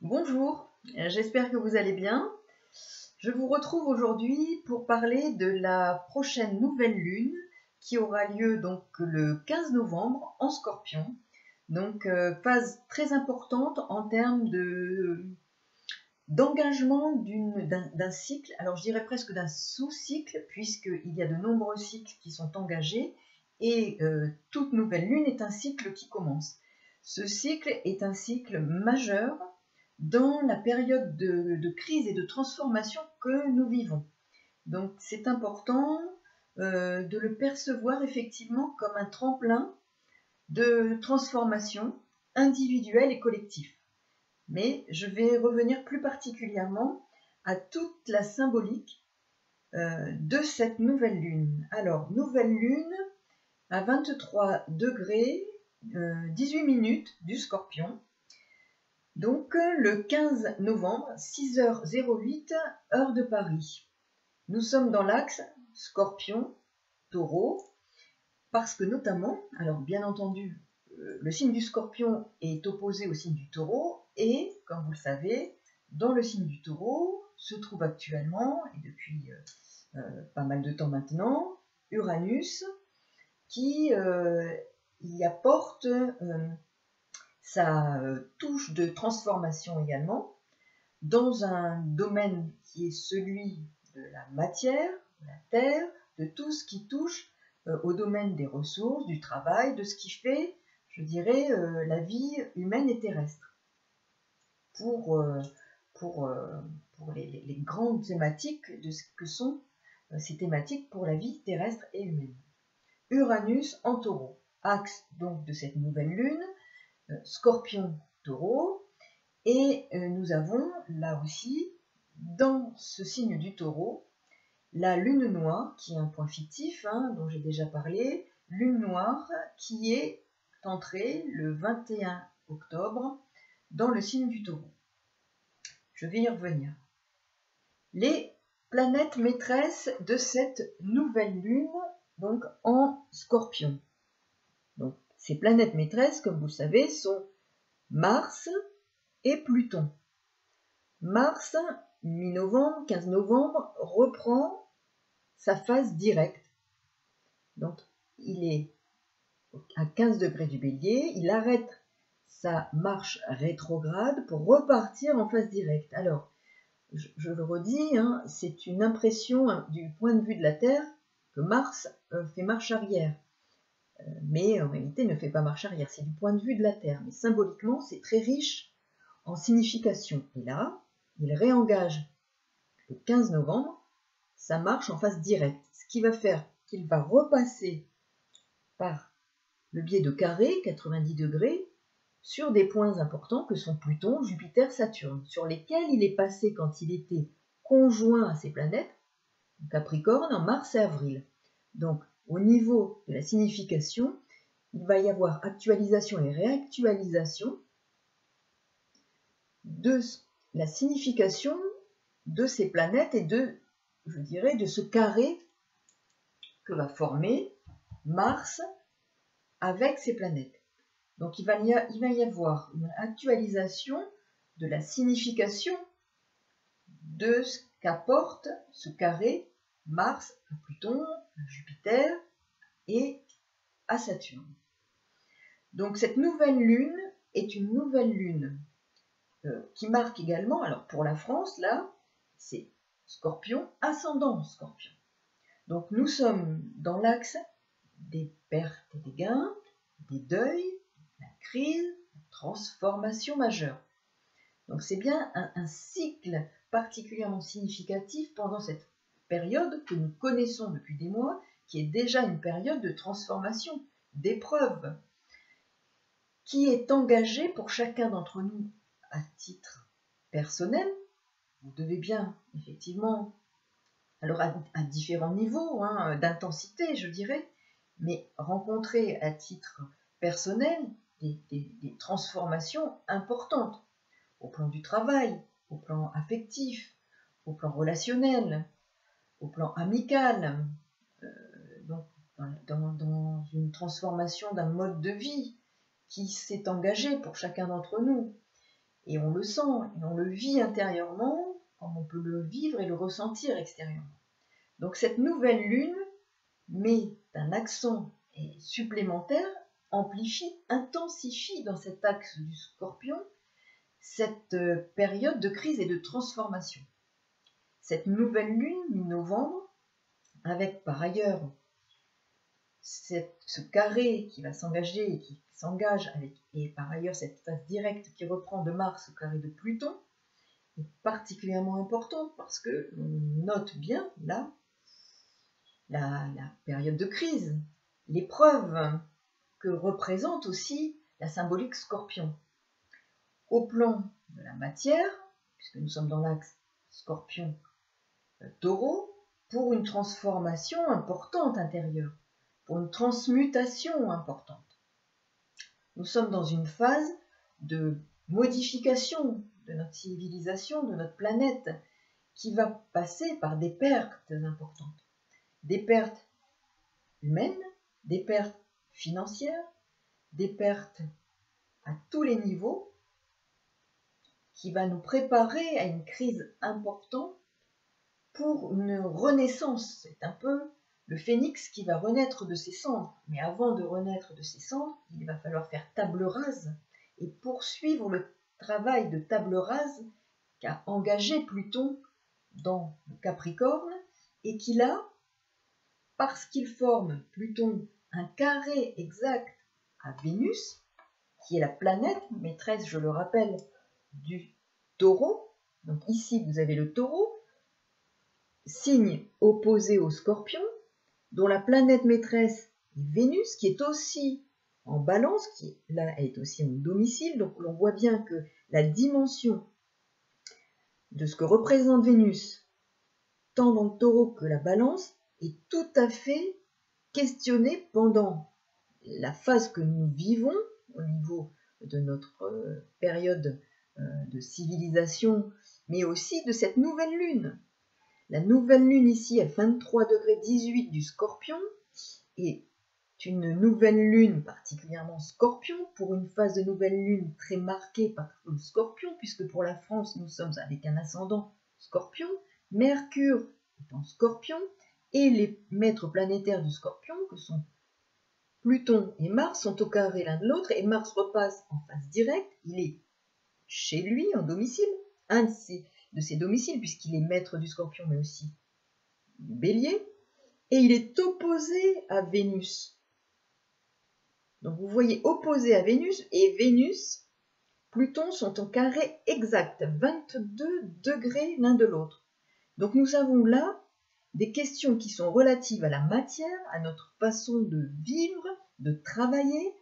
Bonjour, j'espère que vous allez bien. Je vous retrouve aujourd'hui pour parler de la prochaine nouvelle lune qui aura lieu donc le 15 novembre en Scorpion. Donc phase très importante en termes d'engagement d'un cycle, alors je dirais presque d'un sous-cycle puisqu'il y a de nombreux cycles qui sont engagés et toute nouvelle lune est un cycle qui commence. Ce cycle est un cycle majeur dans la période de crise et de transformation que nous vivons. Donc c'est important de le percevoir effectivement comme un tremplin de transformation individuelle et collective. Mais je vais revenir plus particulièrement à toute la symbolique de cette nouvelle lune. Alors, nouvelle lune à 23 degrés 18 minutes du Scorpion. Donc, le 15 novembre, 6h08, heure de Paris. Nous sommes dans l'axe Scorpion-Taureau, parce que notamment, alors bien entendu, le signe du Scorpion est opposé au signe du Taureau, et, comme vous le savez, dans le signe du Taureau se trouve actuellement, et depuis pas mal de temps maintenant, Uranus, qui y apporte sa touche de transformation également, dans un domaine qui est celui de la matière, de la terre, de tout ce qui touche au domaine des ressources, du travail, de ce qui fait, je dirais, la vie humaine et terrestre. Pour les grandes thématiques de ce que sont ces thématiques pour la vie terrestre et humaine. Uranus en Taureau, axe donc de cette nouvelle lune, Scorpion-Taureau, et nous avons là aussi, dans ce signe du Taureau, la lune noire, qui est un point fictif, dont j'ai déjà parlé, lune noire qui est entrée le 21 octobre dans le signe du Taureau. Je vais y revenir. Les planètes maîtresses de cette nouvelle lune, donc en Scorpion. Donc, ces planètes maîtresses, comme vous le savez, sont Mars et Pluton. Mars, mi-novembre, 15 novembre, reprend sa phase directe. Donc, il est à 15 degrés du Bélier, il arrête sa marche rétrograde pour repartir en phase directe. Alors, je le redis, c'est une impression du point de vue de la Terre que Mars fait marche arrière. Mais en réalité, il ne fait pas marche arrière, c'est du point de vue de la Terre. Mais symboliquement, c'est très riche en signification. Et là, il réengage le 15 novembre sa marche en phase directe, ce qui va faire qu'il va repasser par le biais de carrés, 90 degrés, sur des points importants que sont Pluton, Jupiter, Saturne, sur lesquels il est passé quand il était conjoint à ces planètes, Capricorne, en mars et avril. Donc, au niveau de la signification, il va y avoir actualisation et réactualisation de la signification de ces planètes et de, je dirais, de ce carré que va former Mars avec ces planètes. Donc il va y avoir une actualisation de la signification de ce qu'apporte ce carré Mars à Pluton, à Jupiter et à Saturne. Donc cette nouvelle lune est une nouvelle lune qui marque également, alors pour la France là, c'est Scorpion, ascendant Scorpion. Donc nous sommes dans l'axe des pertes et des gains, des deuils, la crise, la transformation majeure. Donc c'est bien un cycle particulièrement significatif pendant cette période que nous connaissons depuis des mois, qui est déjà une période de transformation, d'épreuve, qui est engagée pour chacun d'entre nous à titre personnel. Vous devez bien, effectivement, alors à différents niveaux d'intensité, je dirais, mais rencontrer à titre personnel des transformations importantes au plan du travail, au plan affectif, au plan relationnel, au plan amical, donc dans une transformation d'un mode de vie qui s'est engagé pour chacun d'entre nous. Et on le sent, et on le vit intérieurement, comme on peut le vivre et le ressentir extérieurement. Donc cette nouvelle lune met un accent supplémentaire, amplifie, intensifie dans cet axe du Scorpion cette période de crise et de transformation. Cette nouvelle lune, mi-novembre, avec par ailleurs ce carré qui va s'engager et qui s'engage avec, et par ailleurs cette phase directe qui reprend de Mars au carré de Pluton, est particulièrement importante parce que l'on note bien là la période de crise, l'épreuve que représente aussi la symbolique Scorpion. Au plan de la matière, puisque nous sommes dans l'axe Scorpion-Taureau, pour une transformation importante intérieure, pour une transmutation importante. Nous sommes dans une phase de modification de notre civilisation, de notre planète, qui va passer par des pertes importantes. Des pertes humaines, des pertes financières, des pertes à tous les niveaux, qui va nous préparer à une crise importante pour une renaissance. C'est un peu le phénix qui va renaître de ses cendres. Mais avant de renaître de ses cendres, il va falloir faire table rase et poursuivre le travail de table rase qu'a engagé Pluton dans le Capricorne et qu'il a, parce qu'il forme Pluton un carré exact à Vénus, qui est la planète maîtresse, je le rappelle, du Taureau. Donc ici, vous avez le Taureau, signe opposé au Scorpion, dont la planète maîtresse est Vénus, qui est aussi en balance, qui là est aussi en domicile. Donc l'on voit bien que la dimension de ce que représente Vénus, tant dans le Taureau que la balance, est tout à fait questionnée pendant la phase que nous vivons au niveau de notre période de civilisation, mais aussi de cette nouvelle lune. La nouvelle lune ici à 23,18 du Scorpion est une nouvelle lune particulièrement Scorpion, pour une phase de nouvelle lune très marquée par le Scorpion, puisque pour la France nous sommes avec un ascendant Scorpion, Mercure est en Scorpion, et les maîtres planétaires du Scorpion, que sont Pluton et Mars, sont au carré l'un de l'autre, et Mars repasse en phase directe, il est chez lui en domicile, un de ses domiciles, puisqu'il est maître du Scorpion, mais aussi du Bélier, et il est opposé à Vénus. Donc vous voyez, opposé à Vénus, et Vénus, Pluton sont en carré exact, 22 degrés l'un de l'autre. Donc nous avons là des questions qui sont relatives à la matière, à notre façon de vivre, de travailler,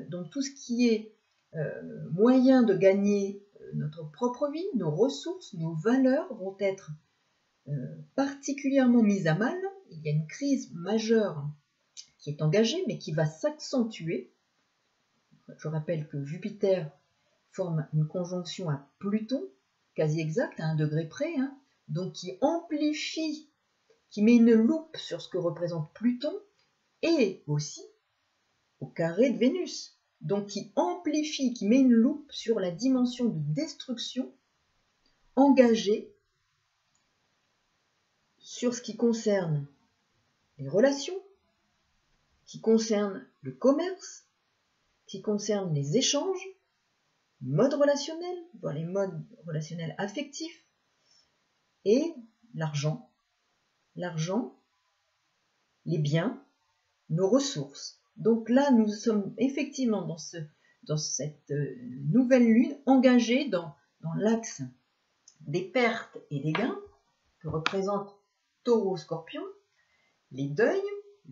donc tout ce qui est moyen de gagner notre propre vie, nos ressources, nos valeurs vont être particulièrement mises à mal. Il y a une crise majeure qui est engagée, mais qui va s'accentuer. Je rappelle que Jupiter forme une conjonction à Pluton, quasi exacte, à 1 degré près, donc qui amplifie, qui met une loupe sur ce que représente Pluton, et aussi au carré de Vénus, donc qui amplifie, qui met une loupe sur la dimension de destruction engagée sur ce qui concerne les relations, qui concerne le commerce, qui concerne les échanges, les modes relationnels, voire les modes relationnels affectifs, et l'argent, les biens, nos ressources. Donc là, nous sommes effectivement dans cette nouvelle lune engagée dans l'axe des pertes et des gains que représente Taureau-Scorpion, les deuils,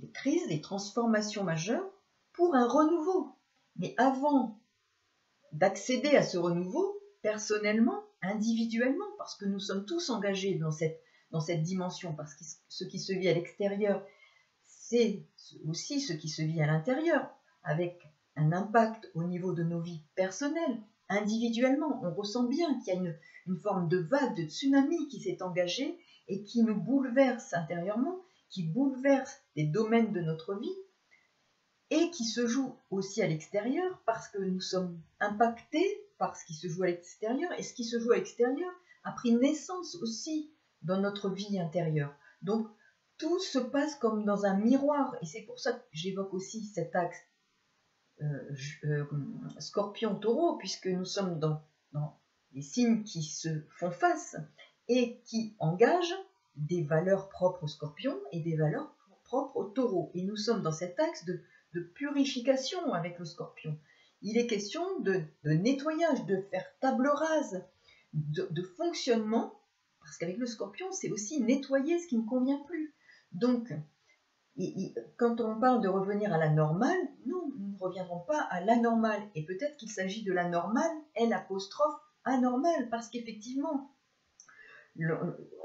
les crises, les transformations majeures pour un renouveau. Mais avant d'accéder à ce renouveau, personnellement, individuellement, parce que nous sommes tous engagés dans cette dimension, parce que ce qui se vit à l'extérieur, c'est aussi ce qui se vit à l'intérieur, avec un impact au niveau de nos vies personnelles, individuellement. On ressent bien qu'il y a une forme de vague, de tsunami qui s'est engagée et qui nous bouleverse intérieurement, qui bouleverse des domaines de notre vie. et qui se joue aussi à l'extérieur parce que nous sommes impactés par ce qui se joue à l'extérieur, et ce qui se joue à l'extérieur a pris naissance aussi dans notre vie intérieure. Donc tout se passe comme dans un miroir, et c'est pour ça que j'évoque aussi cet axe Scorpion-Taureau, puisque nous sommes dans les signes qui se font face et qui engagent des valeurs propres au Scorpion et des valeurs propres au Taureau. Et nous sommes dans cet axe de purification avec le Scorpion. Il est question de nettoyage, de faire table rase, de fonctionnement, parce qu'avec le Scorpion, c'est aussi nettoyer ce qui ne convient plus. Donc, quand on parle de revenir à la normale, nous ne reviendrons pas à l'anormal. Et peut-être qu'il s'agit de la normale, L', anormal, parce qu'effectivement,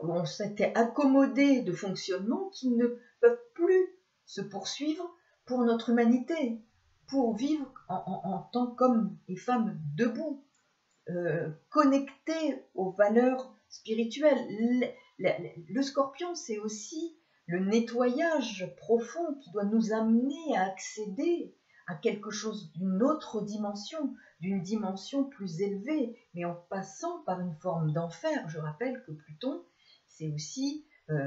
on s'était accommodé de fonctionnements qui ne peuvent plus se poursuivre pour notre humanité, pour vivre en tant qu'hommes et femmes debout, connectés aux valeurs spirituelles. Le Scorpion, c'est aussi le nettoyage profond qui doit nous amener à accéder à quelque chose d'une autre dimension, d'une dimension plus élevée, mais en passant par une forme d'enfer. Je rappelle que Pluton, c'est aussi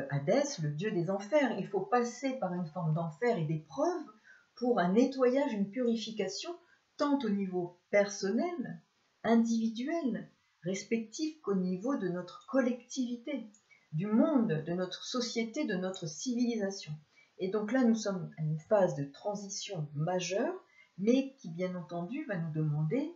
Hadès, le dieu des enfers. Il faut passer par une forme d'enfer et d'épreuve pour un nettoyage, une purification, tant au niveau personnel, individuel, respectif qu'au niveau de notre collectivité, du monde, de notre société, de notre civilisation. Et donc là, nous sommes à une phase de transition majeure, mais qui, bien entendu, va nous demander,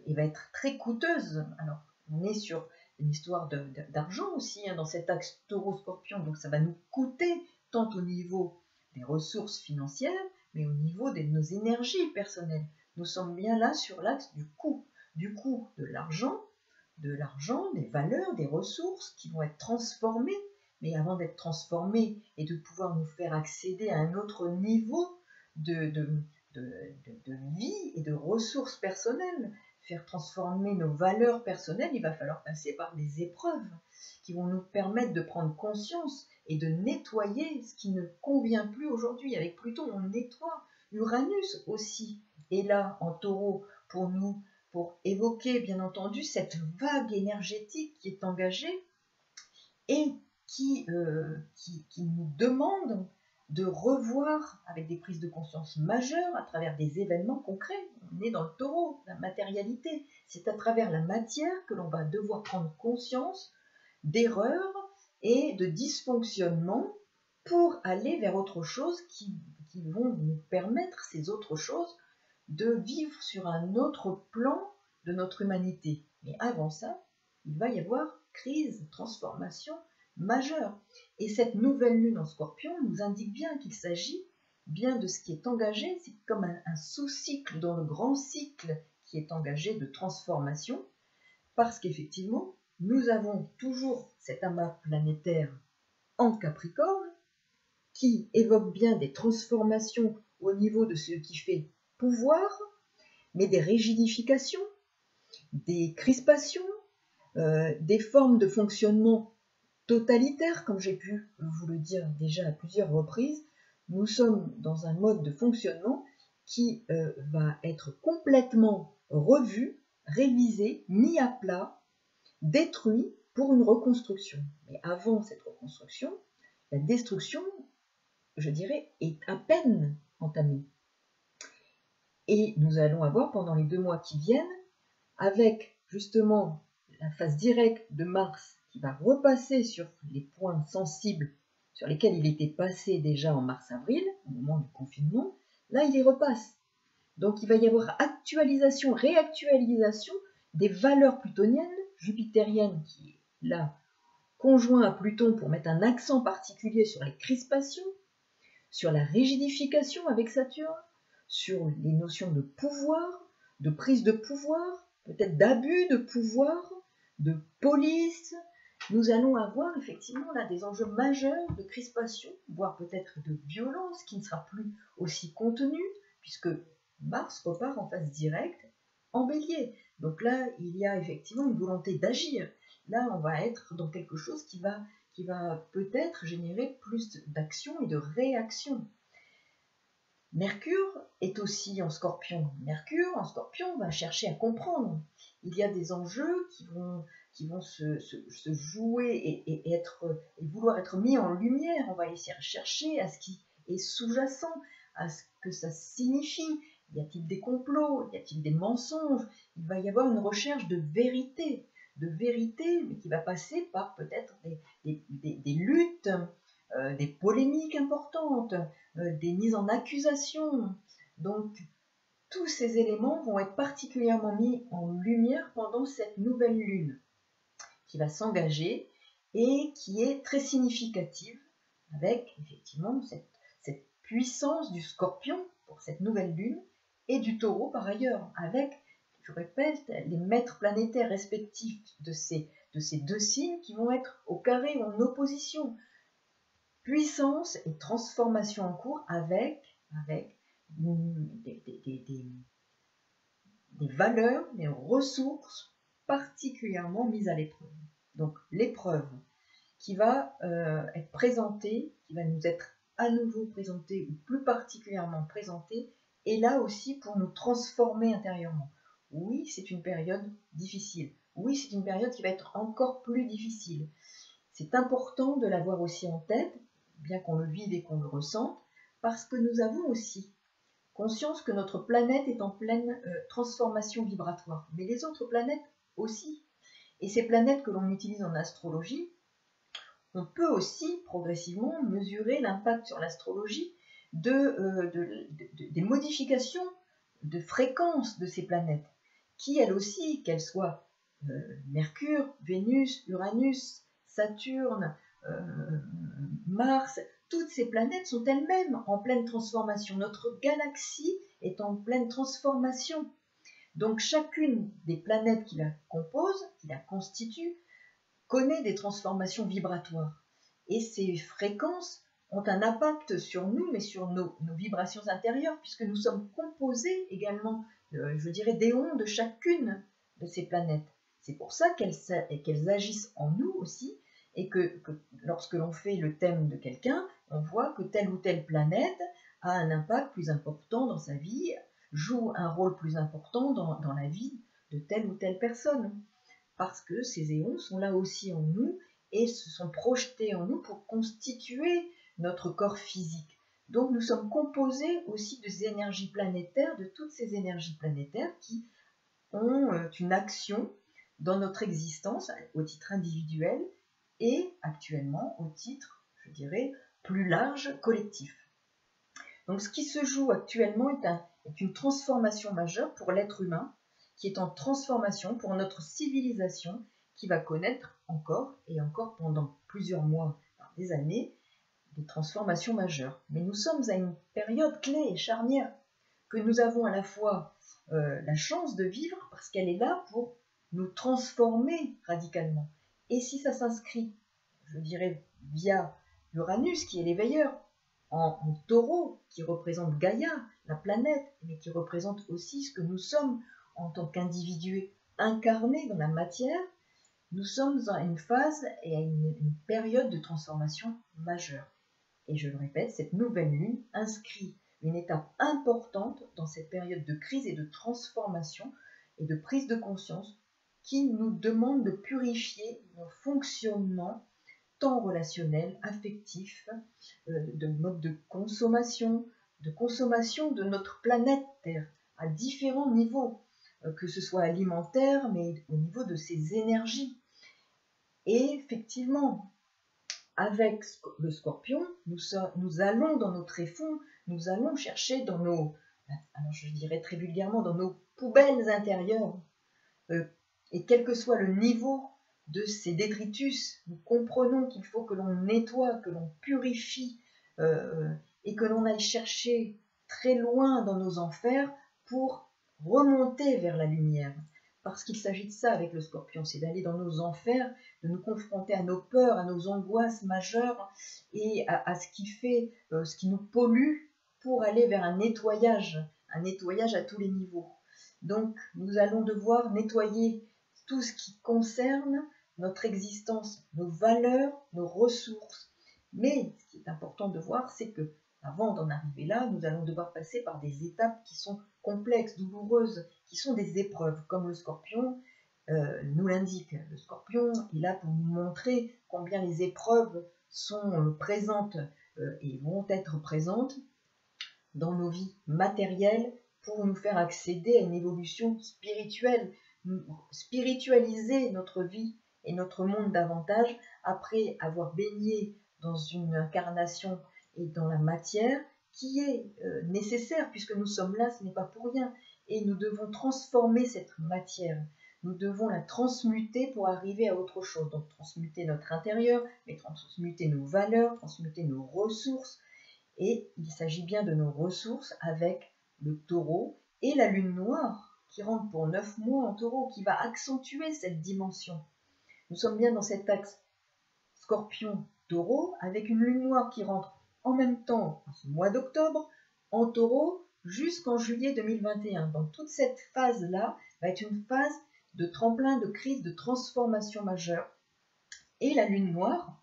et va être très coûteuse. Alors, on est sur une histoire d'argent aussi, dans cet axe Taureau-Scorpion, donc ça va nous coûter, tant au niveau des ressources financières, mais au niveau de nos énergies personnelles. Nous sommes bien là sur l'axe du coût de l'argent, des valeurs, des ressources qui vont être transformées, mais avant d'être transformées et de pouvoir nous faire accéder à un autre niveau de vie et de ressources personnelles, faire transformer nos valeurs personnelles, il va falloir passer par des épreuves qui vont nous permettre de prendre conscience et de nettoyer ce qui ne convient plus aujourd'hui. Avec Pluton, on nettoie. Uranus aussi est là en Taureau pour nous, pour évoquer bien entendu cette vague énergétique qui est engagée et qui nous demande de revoir avec des prises de conscience majeures à travers des événements concrets. On est dans le Taureau, la matérialité. C'est à travers la matière que l'on va devoir prendre conscience d'erreurs et de dysfonctionnements pour aller vers autre chose qui vont nous permettre, ces autres choses, de vivre sur un autre plan de notre humanité. Mais avant ça, il va y avoir crise, transformation majeure. Et cette nouvelle lune en Scorpion nous indique bien qu'il s'agit bien de ce qui est engagé, c'est comme un sous-cycle dans le grand cycle qui est engagé de transformation, parce qu'effectivement, nous avons toujours cet amas planétaire en Capricorne qui évoque bien des transformations au niveau de ce qui fait pouvoir, mais des rigidifications, des crispations, des formes de fonctionnement totalitaire, comme j'ai pu vous le dire déjà à plusieurs reprises. Nous sommes dans un mode de fonctionnement qui va être complètement revu, révisé, mis à plat, détruit pour une reconstruction. Mais avant cette reconstruction, la destruction, je dirais, est à peine entamée. Et nous allons avoir pendant les 2 mois qui viennent, avec justement la phase directe de Mars qui va repasser sur les points sensibles sur lesquels il était passé déjà en mars-avril, au moment du confinement, là il y repasse. Donc il va y avoir actualisation, réactualisation des valeurs plutoniennes, jupitériennes qui est là, conjoint à Pluton pour mettre un accent particulier sur les crispations, sur la rigidification avec Saturne, sur les notions de pouvoir, de prise de pouvoir, peut-être d'abus de pouvoir, de police. Nous allons avoir effectivement là des enjeux majeurs de crispation, voire peut-être de violence qui ne sera plus aussi contenue, puisque Mars repart en phase directe en Bélier. Donc là, il y a effectivement une volonté d'agir. Là, on va être dans quelque chose qui va peut-être générer plus d'action et de réaction. Mercure est aussi en Scorpion. Mercure, en Scorpion, va chercher à comprendre. Il y a des enjeux qui vont se jouer et vouloir être mis en lumière. On va essayer de chercher à ce qui est sous-jacent, à ce que ça signifie. Y a-t-il des complots? Y a-t-il des mensonges? Il va y avoir une recherche de vérité, mais qui va passer par peut-être des luttes, des polémiques importantes, des mises en accusation. Donc, tous ces éléments vont être particulièrement mis en lumière pendant cette nouvelle lune qui va s'engager et qui est très significative avec effectivement cette puissance du Scorpion pour cette nouvelle lune et du Taureau par ailleurs avec, je répète, les maîtres planétaires respectifs de ces deux signes qui vont être au carré ou en opposition. Puissance et transformation en cours avec des valeurs, des ressources particulièrement mises à l'épreuve. Donc l'épreuve qui va être présentée, qui va nous être à nouveau présentée ou plus particulièrement présentée, est là aussi pour nous transformer intérieurement. Oui, c'est une période difficile. Oui, c'est une période qui va être encore plus difficile. C'est important de l'avoir aussi en tête, bien qu'on le vive et qu'on le ressente, parce que nous avons aussi conscience que notre planète est en pleine transformation vibratoire, mais les autres planètes aussi. Et ces planètes que l'on utilise en astrologie, on peut aussi progressivement mesurer l'impact sur l'astrologie des modifications de fréquence de ces planètes, qui elles aussi, qu'elles soient Mercure, Vénus, Uranus, Saturne, Mars, toutes ces planètes sont elles-mêmes en pleine transformation. Notre galaxie est en pleine transformation. Donc chacune des planètes qui la composent, qui la constituent, connaît des transformations vibratoires. Et ces fréquences ont un impact sur nous, mais sur nos vibrations intérieures, puisque nous sommes composés également, je dirais, d'éons de chacune de ces planètes. C'est pour ça qu'elles agissent en nous aussi, et que lorsque l'on fait le thème de quelqu'un, on voit que telle ou telle planète a un impact plus important dans sa vie, joue un rôle plus important dans la vie de telle ou telle personne. Parce que ces éons sont là aussi en nous et se sont projetés en nous pour constituer notre corps physique. Donc nous sommes composés aussi des énergies planétaires, de toutes ces énergies planétaires qui ont une action dans notre existence au titre individuel et actuellement au titre, je dirais, plus large, collectif. Donc ce qui se joue actuellement est une transformation majeure pour l'être humain, qui est en transformation pour notre civilisation, qui va connaître encore et encore pendant plusieurs mois, des années, des transformations majeures. Mais nous sommes à une période clé et charnière que nous avons à la fois la chance de vivre parce qu'elle est là pour nous transformer radicalement. Et si ça s'inscrit, je dirais, via Uranus, qui est l'éveilleur, en Taureau, qui représente Gaïa, la planète, mais qui représente aussi ce que nous sommes en tant qu'individus incarnés dans la matière, nous sommes à une phase et à une période de transformation majeure. Et je le répète, cette nouvelle lune inscrit une étape importante dans cette période de crise et de transformation et de prise de conscience qui nous demande de purifier nos fonctionnements tant relationnels, affectifs, de mode de consommation de notre planète Terre à différents niveaux, que ce soit alimentaire, mais au niveau de ses énergies. Et effectivement, avec le Scorpion, nous allons dans nos tréfonds, nous allons chercher dans nos, alors je dirais très vulgairement, dans nos poubelles intérieures. Et quel que soit le niveau de ces détritus, nous comprenons qu'il faut que l'on nettoie, que l'on purifie et que l'on aille chercher très loin dans nos enfers pour remonter vers la lumière. Parce qu'il s'agit de ça avec le Scorpion, c'est d'aller dans nos enfers, de nous confronter à nos peurs, à nos angoisses majeures et à ce qui fait, ce qui nous pollue pour aller vers un nettoyage à tous les niveaux. Donc nous allons devoir nettoyer tout ce qui concerne notre existence, nos valeurs, nos ressources. Mais ce qui est important de voir, c'est que avant d'en arriver là, nous allons devoir passer par des étapes qui sont complexes, douloureuses, qui sont des épreuves, comme le Scorpion nous l'indique. Le Scorpion est là pour nous montrer combien les épreuves sont présentes et vont être présentes dans nos vies matérielles pour nous faire accéder à une évolution spirituelle, spiritualiser notre vie et notre monde davantage après avoir baigné dans une incarnation et dans la matière qui est nécessaire puisque nous sommes là, ce n'est pas pour rien et nous devons transformer cette matière. Nous devons la transmuter pour arriver à autre chose. Donc transmuter notre intérieur, mais transmuter nos valeurs, transmuter nos ressources. Et il s'agit bien de nos ressources avec le taureau et la lune noire qui rentre pour 9 mois en taureau, qui va accentuer cette dimension. Nous sommes bien dans cet axe Scorpion-Taureau avec une lune noire qui rentre en même temps en ce mois d'octobre en taureau jusqu'en juillet 2021. Donc toute cette phase-là va être une phase de tremplin, de crise, de transformation majeure. Et la lune noire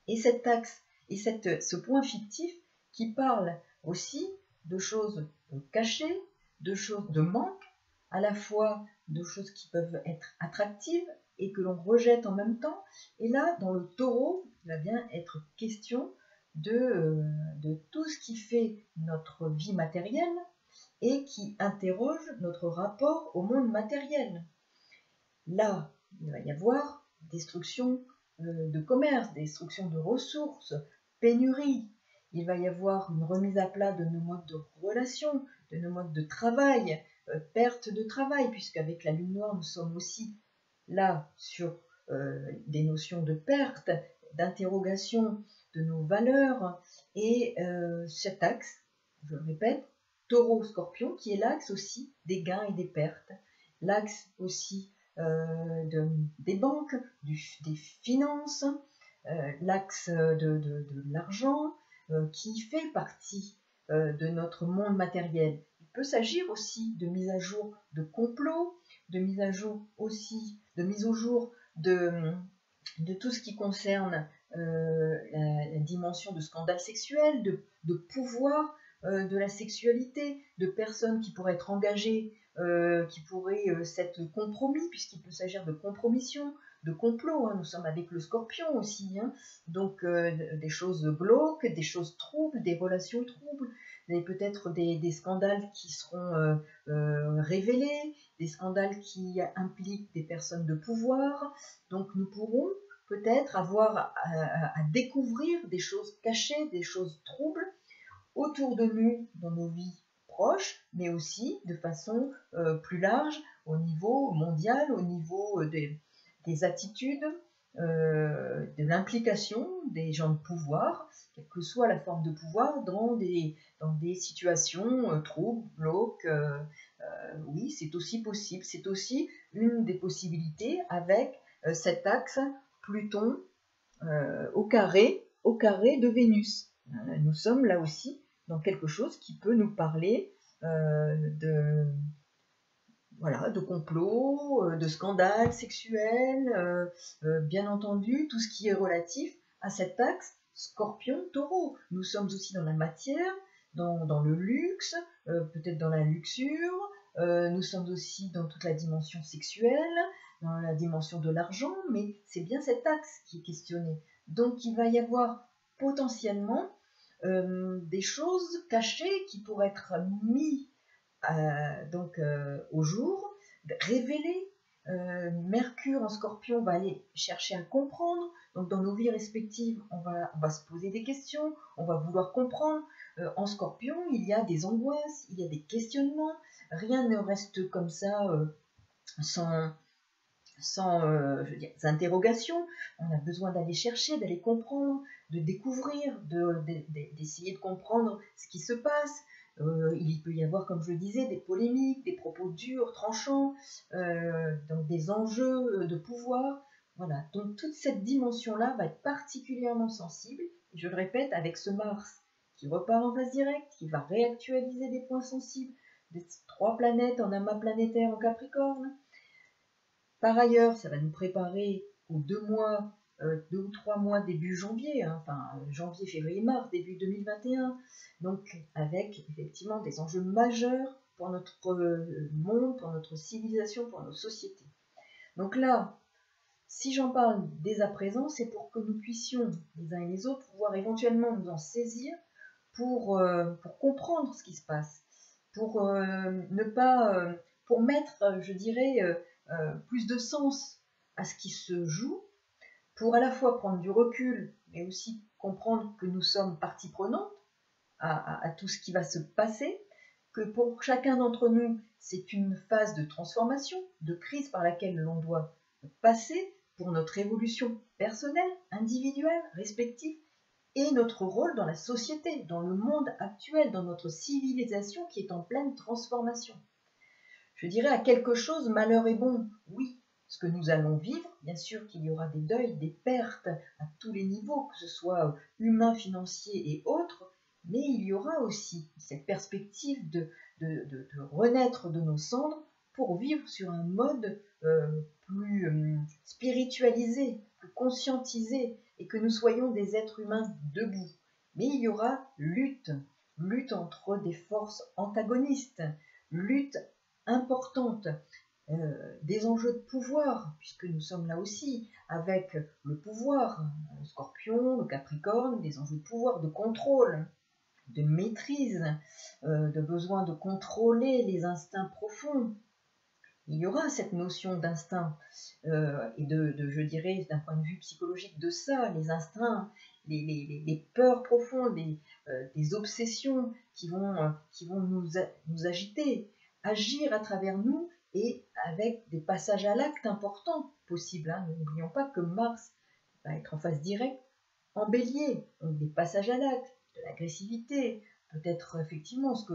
et cet axe et ce point fictif qui parle aussi de choses cachées, de choses de manque, à la fois de choses qui peuvent être attractives et que l'on rejette en même temps. Et là, dans le taureau, il va bien être question de tout ce qui fait notre vie matérielle et qui interroge notre rapport au monde matériel. Là, il va y avoir destruction de commerce, destruction de ressources, pénurie. Il va y avoir une remise à plat de nos modes de relation, de nos modes de travail, perte de travail, puisqu'avec la lune noire, nous sommes aussi là sur des notions de perte, d'interrogation de nos valeurs, et cet axe, je le répète, taureau-scorpion, qui est l'axe aussi des gains et des pertes, l'axe aussi des banques, des finances, l'axe de l'argent, qui fait partie de notre monde matériel. Il peut s'agir aussi de mise à jour de complots, de mise à jour aussi, de mise au jour de tout ce qui concerne la dimension de scandale sexuel, de pouvoir de la sexualité, de personnes qui pourraient être engagées, qui pourraient s'être compromis, puisqu'il peut s'agir de compromission, de complot. Hein. Nous sommes avec le Scorpion aussi, hein. Donc des choses glauques, des choses troubles, des relations troubles, peut-être des scandales qui seront révélés, des scandales qui impliquent des personnes de pouvoir. Donc nous pourrons peut-être avoir à découvrir des choses cachées, des choses troubles autour de nous dans nos vies proches, mais aussi de façon plus large au niveau mondial, au niveau des attitudes, de l'implication des gens de pouvoir, quelle que soit la forme de pouvoir, dans des situations troubles, glauques. Oui, c'est aussi possible. C'est aussi une des possibilités avec cet axe Pluton au carré de Vénus. Nous sommes là aussi dans quelque chose qui peut nous parler de complot, de scandales sexuels, bien entendu, tout ce qui est relatif à cet axe Scorpion-Taureau. Nous sommes aussi dans la matière, dans le luxe, peut-être dans la luxure, nous sommes aussi dans toute la dimension sexuelle, dans la dimension de l'argent, mais c'est bien cet axe qui est questionné. Donc il va y avoir potentiellement des choses cachées qui pourraient être mises au jour, révélées. Mercure en Scorpion va aller chercher à comprendre. Donc dans nos vies respectives, on va se poser des questions, on va vouloir comprendre. En Scorpion, il y a des angoisses, il y a des questionnements. Rien ne reste comme ça sans interrogations. On a besoin d'aller chercher, d'aller comprendre, de découvrir, d'essayer de comprendre ce qui se passe. Il peut y avoir, comme je le disais, des polémiques, des propos durs, tranchants, donc des enjeux de pouvoir. Voilà, donc toute cette dimension-là va être particulièrement sensible. Et je le répète, avec ce Mars qui repart en phase directe, qui va réactualiser des points sensibles, des 3 planètes en amas planétaire en Capricorne. Par ailleurs, ça va nous préparer aux 2 mois 2 ou 3 mois début janvier, hein, enfin janvier, février, mars, début 2021, donc avec effectivement des enjeux majeurs pour notre monde, pour notre civilisation, pour nos sociétés. Donc là, si j'en parle dès à présent, c'est pour que nous puissions, les uns et les autres, pouvoir éventuellement nous en saisir pour comprendre ce qui se passe, pour ne pas, pour mettre, je dirais, plus de sens à ce qui se joue, pour à la fois prendre du recul, mais aussi comprendre que nous sommes partie prenante à tout ce qui va se passer, que pour chacun d'entre nous, c'est une phase de transformation, de crise par laquelle l'on doit passer pour notre évolution personnelle, individuelle, respective, et notre rôle dans la société, dans le monde actuel, dans notre civilisation qui est en pleine transformation. Je dirais à quelque chose, malheur est bon, oui, ce que nous allons vivre, bien sûr qu'il y aura des deuils, des pertes à tous les niveaux, que ce soit humain, financier et autres, mais il y aura aussi cette perspective de renaître de nos cendres pour vivre sur un mode plus spiritualisé, plus conscientisé, et que nous soyons des êtres humains debout. Mais il y aura lutte entre des forces antagonistes, lutte importante, des enjeux de pouvoir, puisque nous sommes là aussi avec le pouvoir, le Scorpion, le Capricorne, des enjeux de pouvoir, de contrôle, de maîtrise, de besoin de contrôler les instincts profonds. Il y aura cette notion d'instinct et je dirais d'un point de vue psychologique de ça, les instincts, les peurs profondes, des obsessions qui vont nous agiter, agir à travers nous et avec des passages à l'acte importants possibles. Hein. N'oublions pas que Mars va être en phase directe en Bélier, donc des passages à l'acte, de l'agressivité, peut-être effectivement ce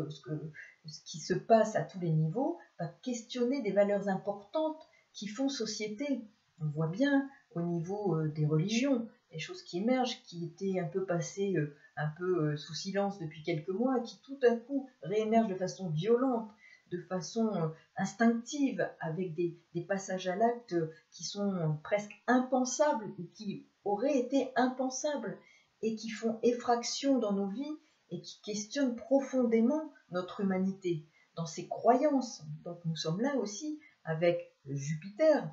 qui se passe à tous les niveaux va questionner des valeurs importantes qui font société. On voit bien au niveau des religions, des choses qui émergent, qui étaient un peu passées sous silence depuis quelques mois, qui tout à coup réémergent de façon violente, de façon instinctive, avec des passages à l'acte qui sont presque impensables, ou qui auraient été impensables, et qui font effraction dans nos vies, et qui questionnent profondément notre humanité, dans ses croyances. Donc nous sommes là aussi avec Jupiter,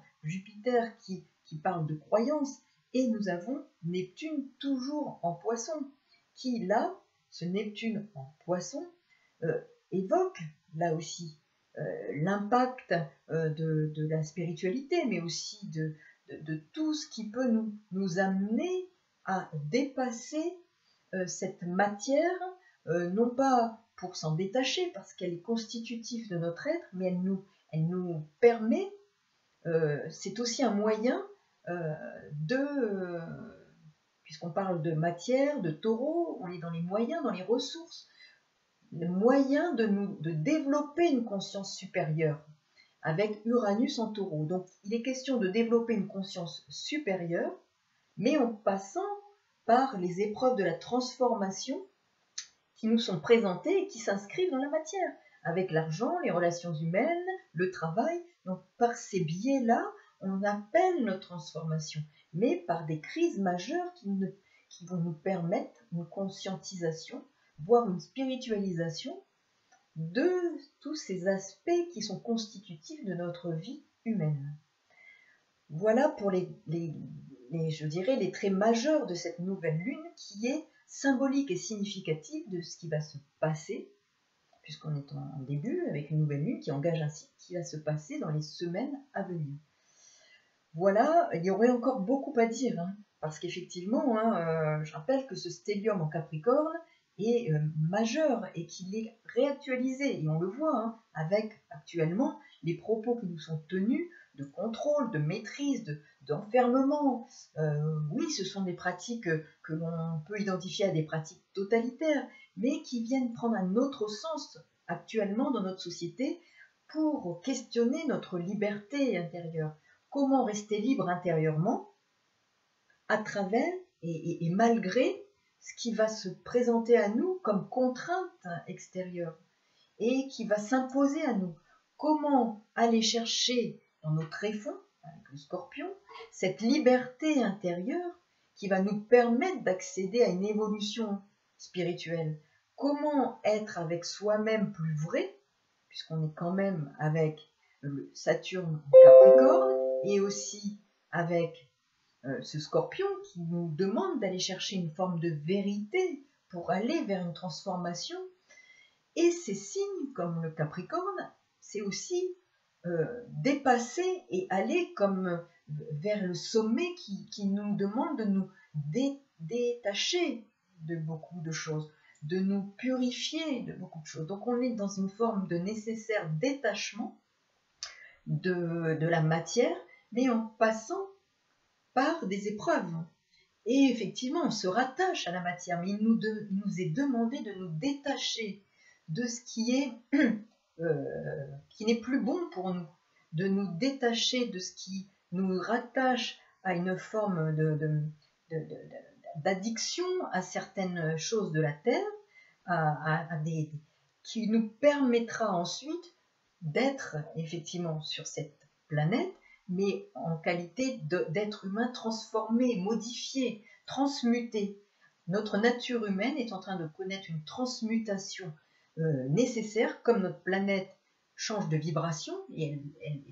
qui parle de croyances, et nous avons Neptune toujours en Poisson, qui là, ce Neptune en Poisson, évoque là aussi l'impact de la spiritualité, mais aussi de tout ce qui peut nous amener à dépasser cette matière, non pas pour s'en détacher, parce qu'elle est constitutive de notre être, mais elle nous permet, c'est aussi un moyen puisqu'on parle de matière, de taureau, on est dans les moyens, dans les ressources, le moyen de développer une conscience supérieure, avec Uranus en taureau. Donc il est question de développer une conscience supérieure, mais en passant par les épreuves de la transformation qui nous sont présentées et qui s'inscrivent dans la matière, avec l'argent, les relations humaines, le travail. Donc par ces biais-là, on appelle notre transformation, mais par des crises majeures qui vont nous permettre une conscientisation, voire une spiritualisation de tous ces aspects qui sont constitutifs de notre vie humaine. Voilà pour je dirais, les traits majeurs de cette nouvelle lune qui est symbolique et significative de ce qui va se passer, puisqu'on est en début avec une nouvelle lune qui engage ainsi ce qui va se passer dans les semaines à venir. Voilà, il y aurait encore beaucoup à dire, hein, parce qu'effectivement, je rappelle que ce stellium en Capricorne est majeur et qu'il est réactualisé, et on le voit avec actuellement les propos qui nous sont tenus de contrôle, de maîtrise, d'enfermement. Oui, ce sont des pratiques que l'on peut identifier à des pratiques totalitaires, mais qui viennent prendre un autre sens actuellement dans notre société pour questionner notre liberté intérieure. Comment rester libre intérieurement à travers et malgré ce qui va se présenter à nous comme contrainte extérieure et qui va s'imposer à nous. Comment aller chercher dans nos tréfonds, avec le Scorpion, cette liberté intérieure qui va nous permettre d'accéder à une évolution spirituelle. Comment être avec soi-même plus vrai, puisqu'on est quand même avec le Saturne en Capricorne, et aussi avec ce Scorpion qui nous demande d'aller chercher une forme de vérité pour aller vers une transformation. Et ces signes, comme le Capricorne, c'est aussi dépasser et aller comme vers le sommet qui nous demande de nous détacher de beaucoup de choses, de nous purifier de beaucoup de choses. Donc on est dans une forme de nécessaire détachement de la matière, mais en passant par des épreuves. Et effectivement, on se rattache à la matière, mais il nous est demandé de nous détacher de ce qui n'est plus bon pour nous, de nous détacher de ce qui nous rattache à une forme d'addiction à certaines choses de la terre, qui nous permettra ensuite d'être effectivement sur cette planète, mais en qualité d'être humain transformé, modifié, transmuté. Notre nature humaine est en train de connaître une transmutation nécessaire, comme notre planète change de vibration, et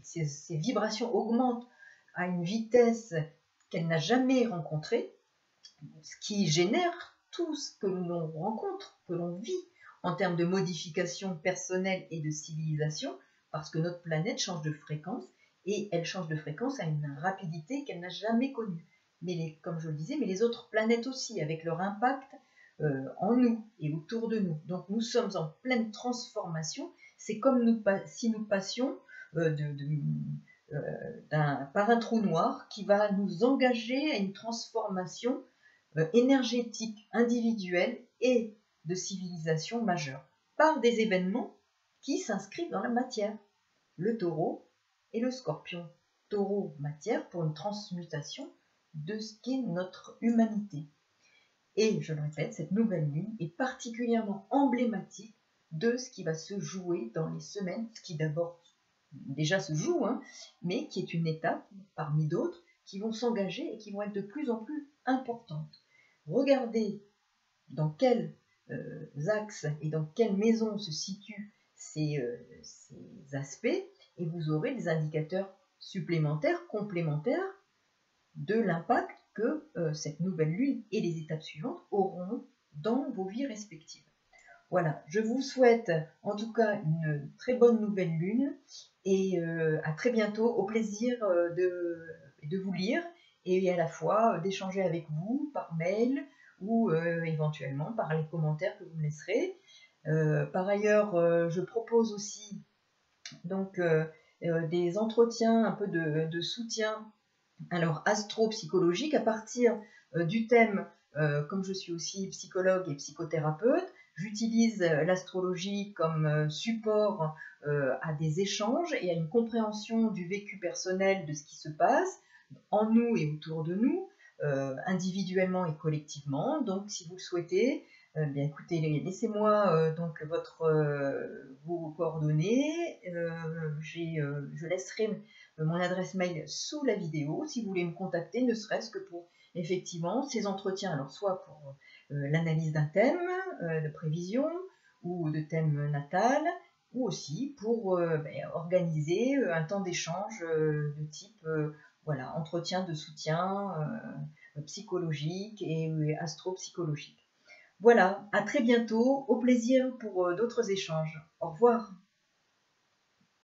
ces vibrations augmentent à une vitesse qu'elle n'a jamais rencontrée, ce qui génère tout ce que l'on rencontre, que l'on vit en termes de modification personnelle et de civilisation, parce que notre planète change de fréquence, et elle change de fréquence à une rapidité qu'elle n'a jamais connue. Mais comme je le disais, mais les autres planètes aussi, avec leur impact en nous et autour de nous. Donc nous sommes en pleine transformation. C'est comme si nous passions par un trou noir qui va nous engager à une transformation énergétique, individuelle et de civilisation majeure, par des événements qui s'inscrivent dans la matière. Le Taureau et le Scorpion. Taureau, matière, pour une transmutation de ce qu'est notre humanité. Et je le répète, cette nouvelle lune est particulièrement emblématique de ce qui va se jouer dans les semaines, ce qui d'abord déjà se joue, mais qui est une étape parmi d'autres qui vont s'engager et qui vont être de plus en plus importantes. Regardez dans quels axes et dans quelles maisons se situent ces aspects, et vous aurez des indicateurs supplémentaires, complémentaires de l'impact que cette nouvelle lune et les étapes suivantes auront dans vos vies respectives. Voilà, je vous souhaite en tout cas une très bonne nouvelle lune et à très bientôt, au plaisir de vous lire et à la fois d'échanger avec vous par mail ou éventuellement par les commentaires que vous me laisserez. Par ailleurs, je propose aussi donc des entretiens un peu de soutien alors astro-psychologique à partir du thème, comme je suis aussi psychologue et psychothérapeute, j'utilise l'astrologie comme support à des échanges et à une compréhension du vécu personnel de ce qui se passe en nous et autour de nous, individuellement et collectivement. Donc si vous le souhaitez, bien écoutez, laissez-moi donc vos coordonnées. Je laisserai mon adresse mail sous la vidéo si vous voulez me contacter, ne serait-ce que pour effectivement ces entretiens, alors soit pour l'analyse d'un thème de prévision ou de thème natal, ou aussi pour organiser un temps d'échange de type voilà, entretien de soutien psychologique et astro-psychologique. Voilà, à très bientôt, au plaisir pour d'autres échanges. Au revoir.